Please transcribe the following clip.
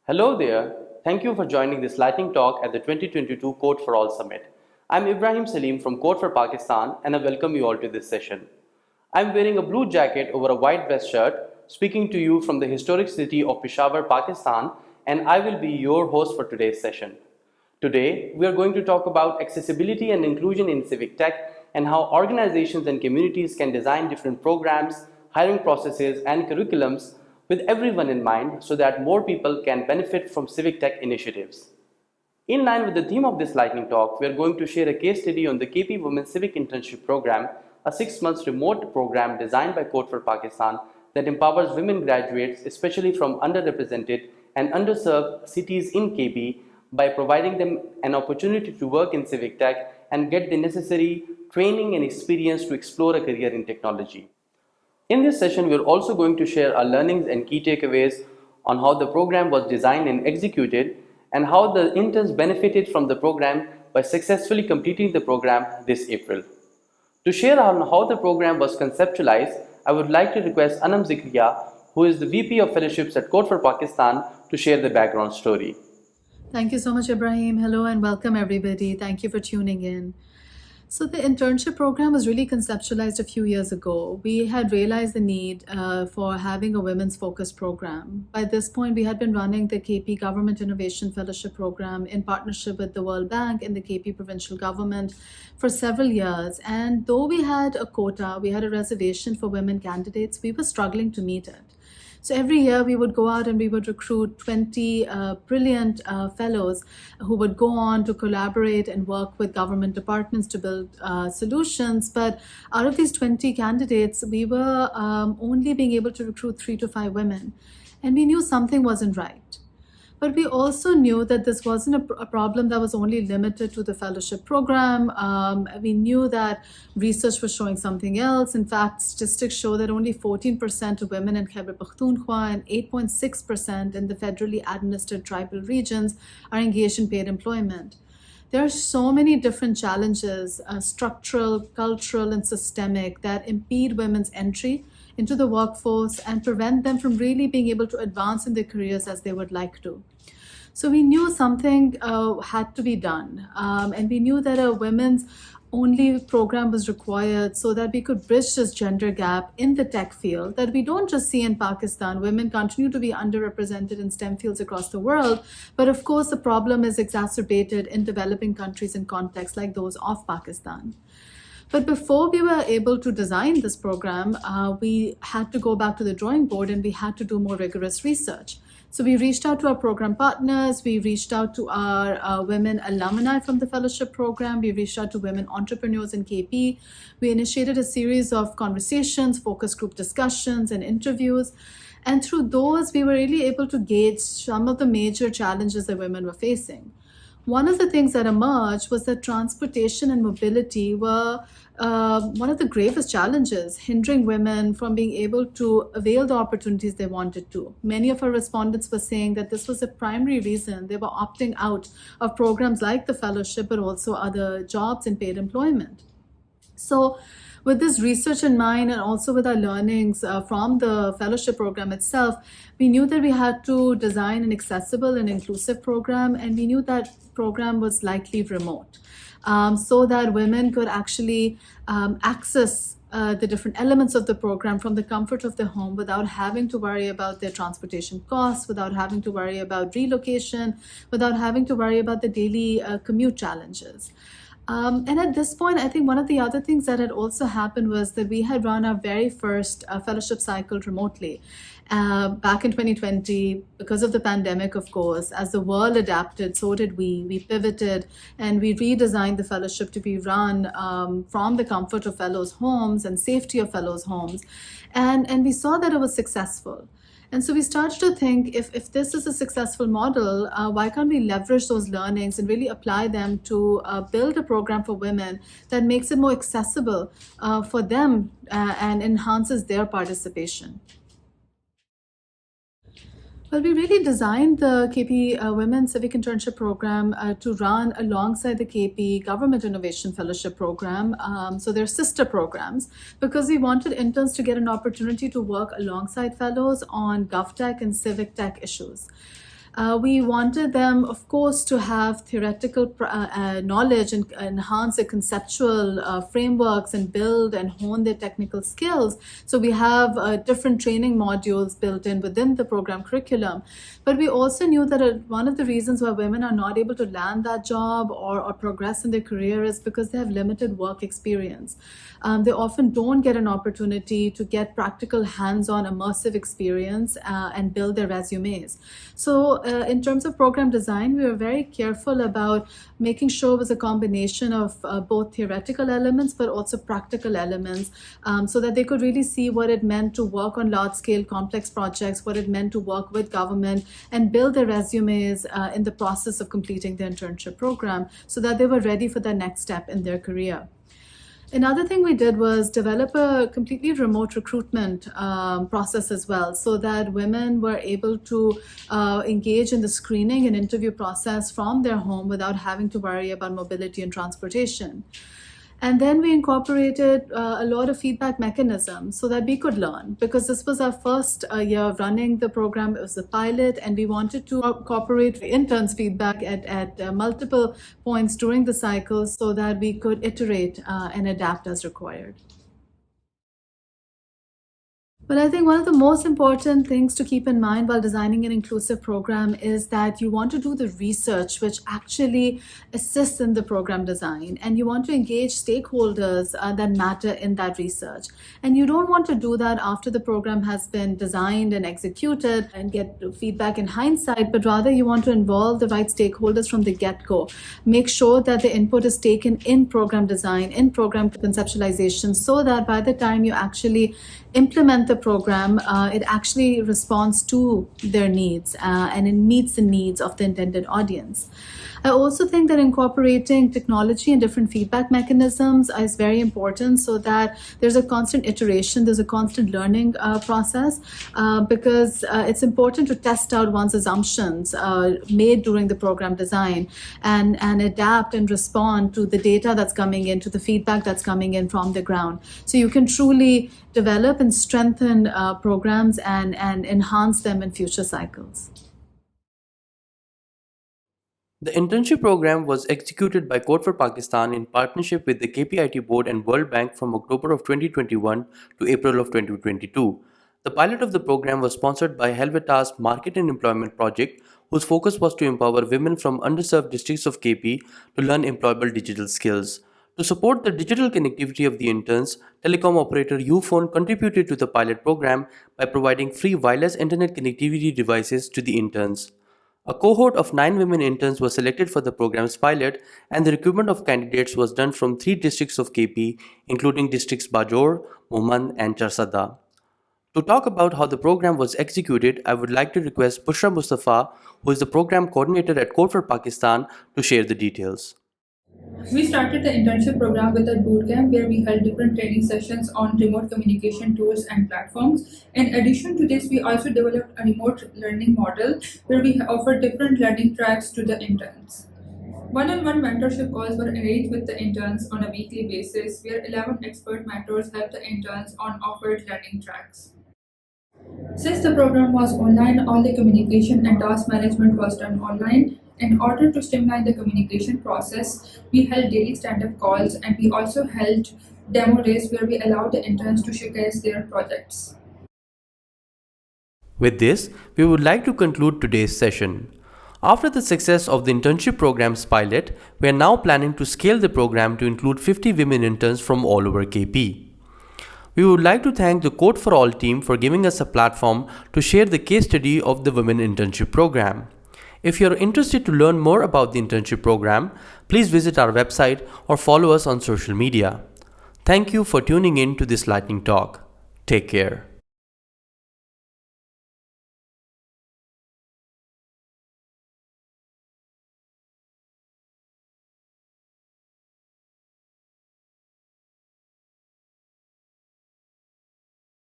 Hello there. Thank you for joining this lightning talk at the 2022 Code for All Summit. I'm Ibrahim Salim from Code for Pakistan and I welcome you all to this session. I'm wearing a blue jacket over a white vest shirt, speaking to you from the historic city of Peshawar, Pakistan, and I will be your host for today's session. Today, we are going to talk about accessibility and inclusion in civic tech and how organizations and communities can design different programs, hiring processes, and curriculums with everyone in mind so that more people can benefit from civic tech initiatives. In line with the theme of this lightning talk, we are going to share a case study on the KP Women's Civic Internship Program, a 6-month remote program designed by Code for Pakistan that empowers women graduates, especially from underrepresented and underserved cities in KP, by providing them an opportunity to work in civic tech and get the necessary training and experience to explore a career in technology. In this session, we are also going to share our learnings and key takeaways on how the program was designed and executed and how the interns benefited from the program by successfully completing the program this April. To share on how the program was conceptualized, I would like to request Anam Zikriya, who is the VP of Fellowships at Code for Pakistan, to share the background story. Thank you so much, Ibrahim. Hello and welcome, everybody. Thank you for tuning in. So, the internship program was really conceptualized a few years ago. We had realized the need for having a women's focused program. By this point, we had been running the KP Government Innovation Fellowship Program in partnership with the World Bank and the KP provincial government for several years. And though we had a quota, we had a reservation for women candidates, we were struggling to meet it. So every year we would go out and we would recruit 20 brilliant fellows who would go on to collaborate and work with government departments to build solutions. But out of these 20 candidates, we were only being able to recruit 3 to 5 women. And we knew something wasn't right. But we also knew that this wasn't a problem that was only limited to the fellowship program. We knew that research was showing something else. In fact, statistics show that only 14% of women in Khyber Pakhtunkhwa and 8.6% in the federally administered tribal regions are engaged in paid employment. There are so many different challenges, structural, cultural, and systemic, that impede women's entry into the workforce and prevent them from really being able to advance in their careers as they would like to. So we knew something had to be done, and we knew that a women's only program was required so that we could bridge this gender gap in the tech field that we don't just see in Pakistan. Women continue to be underrepresented in STEM fields across the world, but of course the problem is exacerbated in developing countries in contexts like those of Pakistan. But before we were able to design this program, we had to go back to the drawing board and we had to do more rigorous research. So we reached out to our program partners, we reached out to our women alumni from the fellowship program, we reached out to women entrepreneurs in KP. We initiated a series of conversations, focus group discussions, and interviews. And through those, we were really able to gauge some of the major challenges that women were facing. One of the things that emerged was that transportation and mobility were one of the gravest challenges, hindering women from being able to avail the opportunities they wanted to. Many of our respondents were saying that this was a primary reason they were opting out of programs like the fellowship, but also other jobs and paid employment. So with this research in mind and also with our learnings from the fellowship program itself, we knew that we had to design an accessible and inclusive program, and we knew that program was likely remote, so that women could actually access the different elements of the program from the comfort of their home without having to worry about their transportation costs, without having to worry about relocation, without having to worry about the daily commute challenges. And at this point, I think one of the other things that had also happened was that we had run our very first fellowship cycle remotely back in 2020 because of the pandemic, of course. As the world adapted, so did we. We pivoted and we redesigned the fellowship to be run from the comfort of fellows' homes and safety of fellows' homes. And we saw that it was successful. And so we started to think, if this is a successful model, why can't we leverage those learnings and really apply them to build a program for women that makes it more accessible for them and enhances their participation? Well, we really designed the KP Women Civic Internship Program to run alongside the KP Government Innovation Fellowship Program. So they're sister programs, because we wanted interns to get an opportunity to work alongside fellows on GovTech and civic tech issues. We wanted them, of course, to have theoretical knowledge and enhance their conceptual frameworks and build and hone their technical skills. So we have different training modules built in within the program curriculum. But we also knew that one of the reasons why women are not able to land that job or progress in their career is because they have limited work experience. They often don't get an opportunity to get practical hands-on immersive experience and build their resumes. So in terms of program design, we were very careful about making sure it was a combination of both theoretical elements but also practical elements, so that they could really see what it meant to work on large-scale complex projects, what it meant to work with government and build their resumes in the process of completing the internship program, so that they were ready for the next step in their career. Another thing we did was develop a completely remote recruitment process as well, so that women were able to engage in the screening and interview process from their home without having to worry about mobility and transportation. And then we incorporated a lot of feedback mechanisms so that we could learn, because this was our first year of running the program. It was a pilot, and we wanted to incorporate interns' feedback at multiple points during the cycle so that we could iterate and adapt as required. But I think one of the most important things to keep in mind while designing an inclusive program is that you want to do the research which actually assists in the program design, and you want to engage stakeholders that matter in that research. And you don't want to do that after the program has been designed and executed and get feedback in hindsight, but rather you want to involve the right stakeholders from the get-go. Make sure that the input is taken in program design, in program conceptualization, so that by the time you actually implement the program, it actually responds to their needs and it meets the needs of the intended audience. I also think that incorporating technology and different feedback mechanisms is very important, so that there's a constant iteration, there's a constant learning process, because it's important to test out one's assumptions made during the program design and adapt and respond to the data that's coming in, to the feedback that's coming in from the ground. So you can truly develop and strengthen programs and enhance them in future cycles. The internship program was executed by Code for Pakistan in partnership with the KPIT Board and World Bank from October of 2021 to April of 2022. The pilot of the program was sponsored by Helveta's Market and Employment Project, whose focus was to empower women from underserved districts of KP to learn employable digital skills. To support the digital connectivity of the interns, telecom operator Uphone contributed to the pilot program by providing free wireless internet connectivity devices to the interns. A cohort of 9 women interns was selected for the program's pilot, and the recruitment of candidates was done from 3 districts of KP, including districts Bajor, Mohmand, and Charsada. To talk about how the program was executed, I would like to request Bushra Mustafa, who is the program coordinator at Code for Pakistan, to share the details. We started the internship program with a bootcamp where we held different training sessions on remote communication tools and platforms. In addition to this, we also developed a remote learning model where we offered different learning tracks to the interns. One-on-one mentorship calls were arranged with the interns on a weekly basis, where 11 expert mentors helped the interns on offered learning tracks. Since the program was online, all the communication and task management was done online. In order to streamline the communication process, we held daily stand-up calls, and we also held demo days where we allowed the interns to showcase their projects. With this, we would like to conclude today's session. After the success of the internship program's pilot, we are now planning to scale the program to include 50 women interns from all over KP. We would like to thank the Code for All team for giving us a platform to share the case study of the Women Internship Program. If you are interested to learn more about the internship program, please visit our website or follow us on social media. Thank you for tuning in to this lightning talk. Take care.